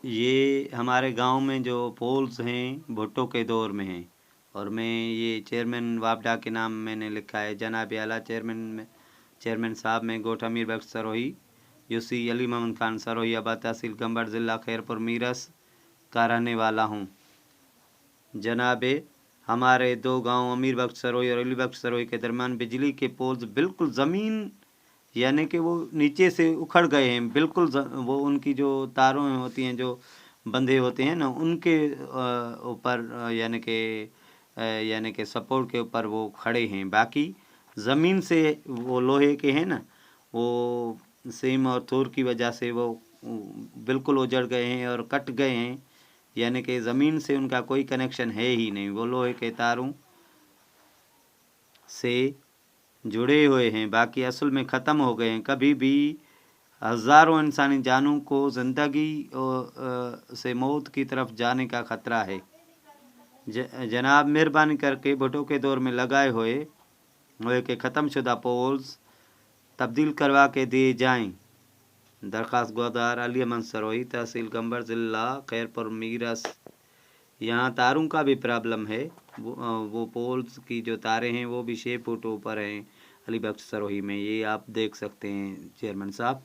ये हमारे गांव में जो पोल्स हैं भुट्टो के दौर में हैं, और मैं ये चेयरमैन वापडा के नाम मैंने लिखा है। जनाब आला चेयरमैन साहब, मैं गोठ अमीर बख्श सरोही यूसी अली मोहम्मद खान सरोही आबाद तहसील गंबर ज़िला खैरपुर मीरस का रहने वाला हूँ। जनाब, हमारे दो गांव अमीर बख्श सरोही और अली बख्श सरोही के दरमियान बिजली के पोल्स बिल्कुल ज़मीन यानी कि वो नीचे से उखड़ गए हैं, बिल्कुल वो उनकी जो तारों होती हैं जो बंधे होते हैं ना, उनके ऊपर यानी कि सपोर्ट के ऊपर वो खड़े हैं। बाकी ज़मीन से वो लोहे के हैं ना, वो सीम और थोर की वजह से वो बिल्कुल उजड़ गए हैं और कट गए हैं, यानी कि ज़मीन से उनका कोई कनेक्शन है ही नहीं। वो लोहे के तारों से जुड़े हुए हैं, बाकी असल में ख़त्म हो गए हैं। कभी भी हज़ारों इंसानी जानों को ज़िंदगी से मौत की तरफ जाने का ख़तरा है। जनाब, मेहरबानी करके भुट्टो के दौर में लगाए हुए के ख़त्म शुदा पोल्स तब्दील करवा के दिए जाएं। दरख्वास्त गुज़ार अली अहमद सरोही, तहसील गंबर ज़िला खैरपुर मीरस। यहाँ तारों का भी प्रॉब्लम है। वो पोल्स की जो तारें हैं वो भी 6 फुट ऊपर हैं अली बख्श सरोही में, ये आप देख सकते हैं चेयरमैन साहब।